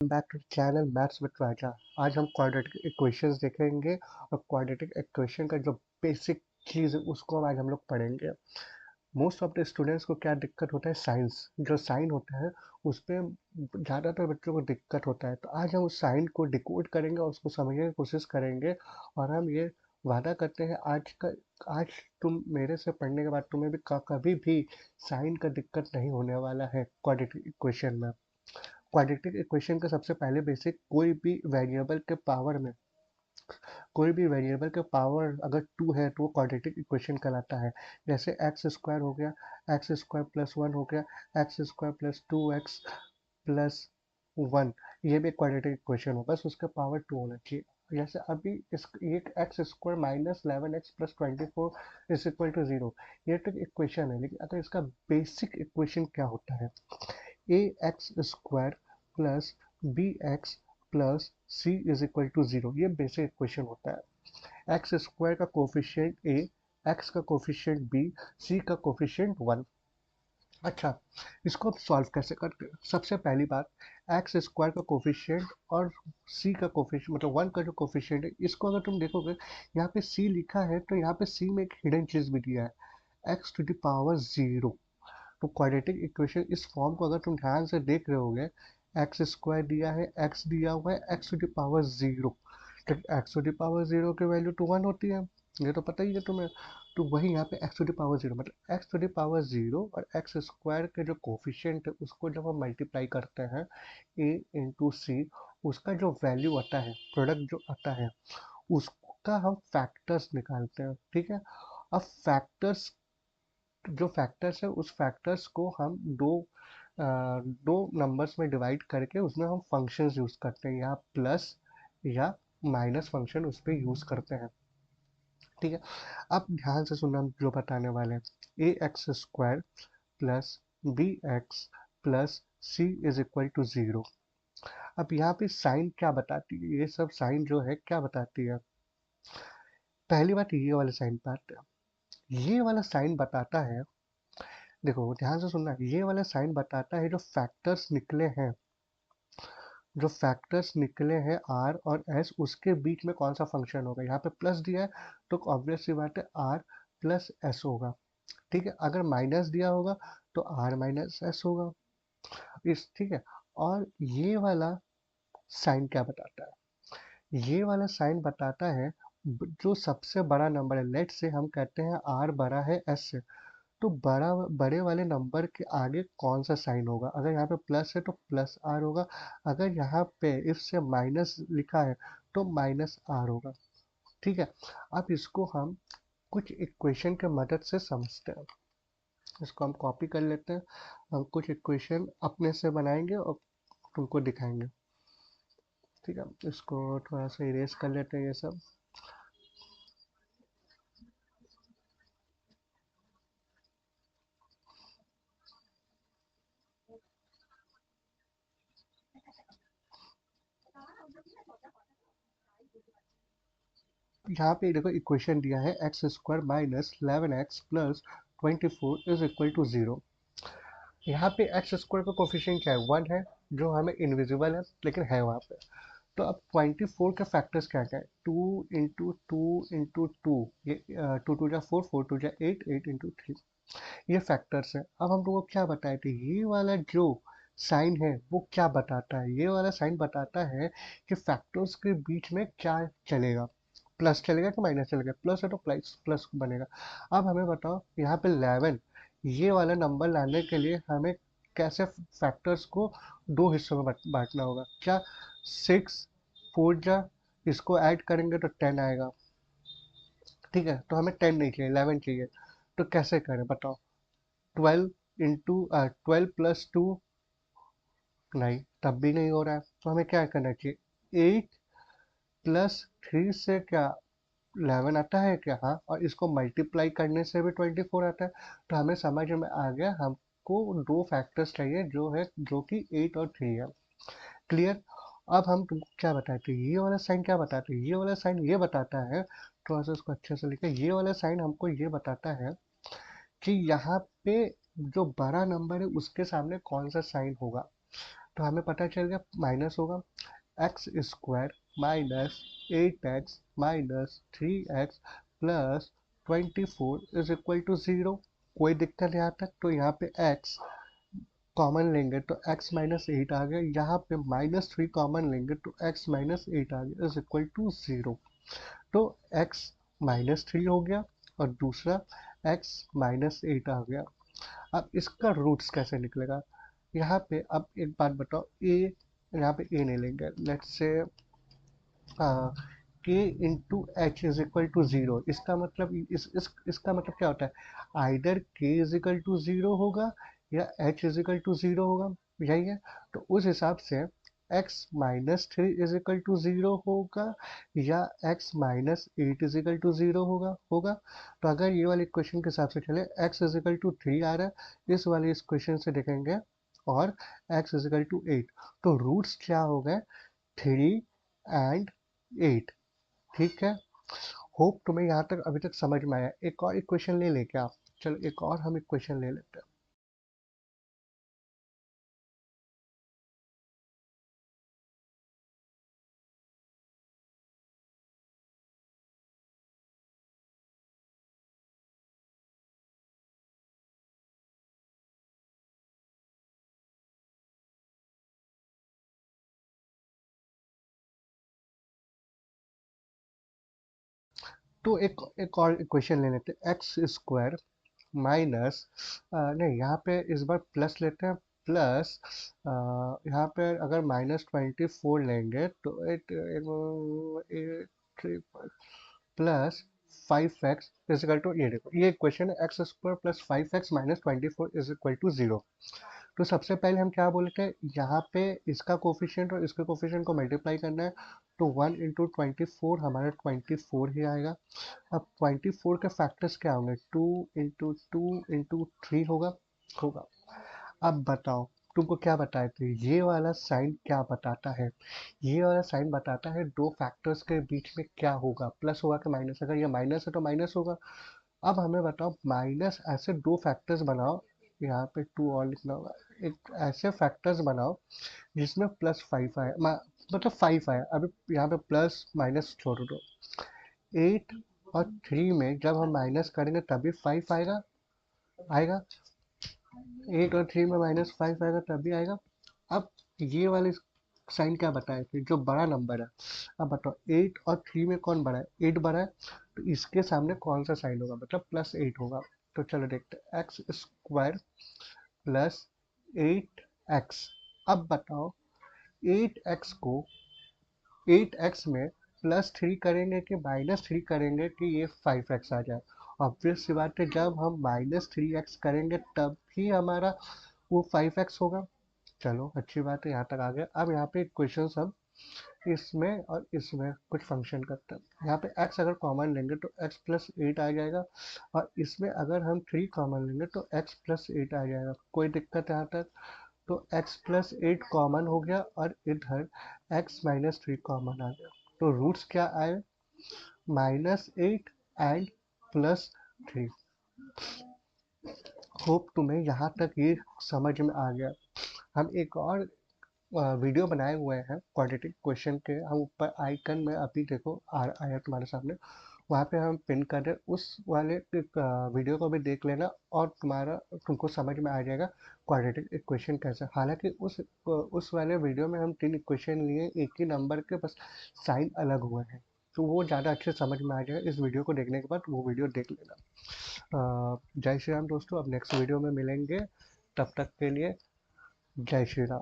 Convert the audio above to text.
Back to channel maths with Raja. आज हम quadratic equations देखेंगे और क्वाड्रेटिक इक्वेशन का जो बेसिक चीज़ है उसको आज हम लोग पढ़ेंगे। मोस्ट ऑफ द स्टूडेंट्स को क्या दिक्कत होता है, साइंस जो साइन होता है उस पर ज़्यादातर बच्चों को दिक्कत होता है। तो आज हम उस साइन को डिकोड करेंगे और उसको समझने की कोशिश करेंगे और हम ये वादा करते हैं आज तुम मेरे से पढ़ने के बाद तुम्हें भी कभी भी साइन का दिक्कत नहीं होने वाला है क्वाड्रेटिक इक्वेशन में। क्वाड्रेटिक इक्वेशन का सबसे पहले बेसिक, कोई भी वेरिएबल के पावर अगर 2 है तो वो क्वाड्रेटिक इक्वेशन कहलाता है। जैसे एक्स स्क्वायर हो गया, एक्स स्क्वायर प्लस 1 हो गया, x square plus 2x plus 1, ये भी क्वाड्रेटिक इक्वेशन हो, बस उसका पावर 2 होना चाहिए। जैसे अभी इस एक x square minus 11x plus 24 is equal to 0, ये तो इक्वेशन है, लेकिन अगर इसका बेसिक इक्वेशन क्या होता है, A X square plus B X plus C is equal to 0, ये बेसिक इक्वेशन होता है। एक्स स्क्वायर का कोफिशिएंट ए, एक्स का कोफिशिएंट बी, सी का कोफिशिएंट 1। अच्छा, इसको अब सॉल्व कैसे करते हैं? सबसे पहली बात, एक्स स्क्वायर का कोफिशिएंट और सी का कोफिशिएंट मतलब 1 का जो कोफिशिएंट है, इसको अगर तुम देखोगे यहाँ पे सी लिखा है तो यहाँ पे सी में एक हिडन चीज भी दिया है, एक्स टू द पावर 0। तो क्वाड्रेटिक इक्वेशन इस फॉर्म को अगर तुम ध्यान से देख रहे होगे, एक्स स्क्वायर दिया है, एक्स दिया हुआ है, एक्स टू द पावर 0, तो एक्स टू द पावर 0 की वैल्यू तो 1 होती है, ये तो पता ही है तुम्हें। तो वही यहाँ पे एक्स टू द पावर 0 मतलब एक्स टू द पावर 0 और एक्स स्क्वायर के जो कोफिशिएंट है उसको जब हम मल्टीप्लाई करते हैं ए इंटू सी, उसका जो वैल्यू आता है, प्रोडक्ट जो आता है, उसका हम फैक्टर्स निकालते हैं। ठीक है, अब जो फैक्टर्स है उस फैक्टर्स को हम दो नंबर्स में डिवाइड करके उसमें हम फंक्शंस यूज करते हैं, या प्लस या माइनस फंक्शन उस पर यूज करते हैं। ठीक है, अब ध्यान से सुनना, हम जो बताने वाले हैं, A X square plus B X plus C is equal to 0। अब यहाँ पे साइन क्या बताती है, ये सब साइन जो है क्या बताती है? पहली बात, ये वाला साइन पार्ट, ये वाला साइन बताता है, देखो ध्यान से सुनना, ये वाला साइन बताता है जो फैक्टर्स निकले हैं आर और एस, उसके बीच में कौन सा फंक्शन होगा। यहाँ पे प्लस दिया है तो ऑब्वियस सी बात है आर प्लस एस होगा। ठीक है, अगर माइनस दिया होगा तो आर माइनस एस होगा। इस ठीक है, और ये वाला साइन क्या बताता है? ये वाला साइन बताता है जो सबसे बड़ा नंबर है, लेट से हम कहते हैं आर बड़ा है एस से, तो बड़े वाले नंबर के आगे कौन सा साइन होगा? अगर यहाँ पे प्लस है तो प्लस आर होगा, अगर यहाँ पे इफ से माइनस लिखा है तो माइनस आर होगा। ठीक है, अब इसको हम कुछ इक्वेशन के मदद से समझते हैं। इसको हम कॉपी कर लेते हैं, हम कुछ इक्वेशन अपने से बनाएंगे और तुमको दिखाएंगे। ठीक है, इसको थोड़ा सा इरेज कर लेते हैं ये सब। यहाँ पे देखो इक्वेशन दिया है, x square minus 11x plus 24 is equal to 0। यहाँ पे एक्स स्क्वायर का कोफिशिएंट क्या है, 1 है, जो हमें इनविजिबल है लेकिन है वहाँ पे। तो अब 24 के फैक्टर्स क्या क्या है, 2 इंटू 2 ये 2 2 जा 4, 4 2 जा 8, 8 इंटू 3, ये फैक्टर्स है। अब हम लोगों को क्या बताए थे, ये वाला जो साइन है वो क्या बताता है? ये वाला साइन बताता है कि फैक्टर्स के बीच में क्या चलेगा, प्लस चलेगा कि माइनस चलेगा। प्लस है तो प्लस प्लस बनेगा। अब हमें बताओ, यहाँ पे 11, ये वाला नंबर लाने के लिए हमें कैसे फैक्टर्स को दो हिस्सों में बांटना होगा? क्या 6 4 जा, इसको ऐड करेंगे तो 10 आएगा। ठीक है, तो हमें 10 नहीं चाहिए, 11 चाहिए। तो कैसे करें बताओ? 12 प्लस 2, नहीं तब भी नहीं हो रहा है, तो हमें क्या करना चाहिए? 8 प्लस 3 से क्या 11 आता है क्या? हाँ, और इसको मल्टीप्लाई करने से भी 24 आता है। तो हमें समझ में आ गया, हमको दो फैक्टर्स चाहिए जो है, जो कि 8 और 3 है। क्लियर? अब हम तुमको क्या बताते हैं, ये वाला साइन क्या बताते हैं? ये वाला साइन ये बताता है, थोड़ा सा उसको अच्छे से लिखे, ये वाला साइन हमको ये बताता है कि यहाँ पे जो बड़ा नंबर है उसके सामने कौन सा साइन होगा। तो हमें पता चल गया माइनस होगा x square minus 8x minus 3x plus 24 is equal to 0। कोई दिक्कत यहाँ तक? तो यहाँ पे x कॉमन लेंगे तो x माइनस 8 आ गया, यहाँ पे -3 कॉमन लेंगे तो x माइनस 8 आ गया इज इक्वल टू 0। तो x -3 हो गया और दूसरा x -8 आ गया। अब इसका रूट्स कैसे निकलेगा? यहाँ पे अब एक बात बताओ, a यहाँ पे a नहीं लेंगे, let's say k into h is equal to 0। इसका मतलब इसका मतलब क्या होता है? Either k is equal to 0 होगा या h इज इक्वल टू 0 होगा, यही है। तो उस हिसाब से x -3 इज इक्वल टू 0 होगा या x -8 इज इक्वल टू 0 होगा। तो अगर ये वाले इक्वेशन के हिसाब से चले, x इज इक्वल टू 3 आ रहा है, इस वाले इक्वेशन से देखेंगे और x इज इक्वल टू 8। तो रूट्स क्या हो गए? 3 एंड 8। ठीक है, होप तुम्हें यहाँ तक अभी तक समझ में आया। एक और इक्वेशन ले लें क्या? चलो एक और हम इक्वेशन ले लेते हैं। तो एक और इक्वेशन ले लेते हैं, एक्स स्क्वायर माइनस नहीं, यहाँ पे इस बार प्लस लेते हैं, प्लस यहाँ पे अगर -24 लेंगे तो eight plus 5x is equal to, ये देखो ये इक्वेशन है, x square plus 5x minus 24 is equal to 0। तो सबसे पहले हम क्या बोले थे, यहाँ पे इसका कोफिशिएंट और इसके कोफिशिएंट को मल्टीप्लाई करना है। तो 1 इंटू 24 हमारा 24 ही आएगा। अब 24 के फैक्टर्स क्या होंगे? 2 इंटू 3 होगा। अब बताओ, तुमको क्या बताए थे, ये वाला साइन क्या बताता है? ये वाला साइन बताता है दो फैक्टर्स के बीच में क्या होगा, प्लस होगा कि माइनस। अगर ये माइनस है तो माइनस होगा। अब हमें बताओ, माइनस ऐसे दो फैक्टर्स बनाओ, यहाँ पे 2 और लिखना होगा। एक ऐसे फैक्टर्स बनाओ जिसमें +5 आए, मतलब 5 आए। अभी यहाँ पे प्लस माइनस छोड़ दो। 8 और 3 में जब हम माइनस करेंगे तभी 5 आएगा। 8 और 3 में -5 आएगा तभी आएगा। अब ये वाले साइन क्या बताए थे, जो बड़ा नंबर है। अब बताओ 8 और 3 में कौन बड़ा है? 8 बड़ा है, तो इसके सामने कौन सा साइन होगा, मतलब +8 होगा। तो चलो देखते हैं, एक्स स्क्वायर प्लस 8x। अब बताओ 8x को 8x में +3 करेंगे कि -3 करेंगे कि ये 5x आ जाए? ऑब्वियस सी बात है, जब हम -3x करेंगे तब ही हमारा वो 5x होगा। चलो अच्छी बात है, यहाँ तक आ गया। अब यहाँ पे क्वेश्चन हम इसमें और इसमें कुछ फंक्शन करते हैं। यहाँ पे x अगर कॉमन लेंगे तो x प्लस 8 आ जाएगा, और इसमें अगर हम 3 कॉमन लेंगे तो x प्लस 8 आ जाएगा। कोई दिक्कत यहाँ तक? तो x प्लस 8 कॉमन हो गया और इधर x -3 कॉमन आ गया। तो रूट्स क्या आए? -8 एंड +3। होप तुम्हें यहाँ तक ये समझ में आ गया। हम एक और वीडियो बनाए हुए हैं क्वाड्रेटिक क्वेश्चन के, हम ऊपर आइकन में अभी देखो आया तुम्हारे सामने, वहाँ पे हम पिन कर रहे, उस वाले वीडियो को भी देख लेना और तुमको समझ में आ जाएगा क्वाड्रेटिक इक्वेशन कैसे। हालांकि उस वाले वीडियो में हम 3 इक्वेशन लिए, एक ही नंबर के, बस साइन अलग हुए हैं। तो वो ज़्यादा अच्छे समझ में आ जाएगा, इस वीडियो को देखने के बाद वो वीडियो देख लेना। जय श्री राम दोस्तों, अब नेक्स्ट वीडियो में मिलेंगे, तब तक के लिए जय श्री राम।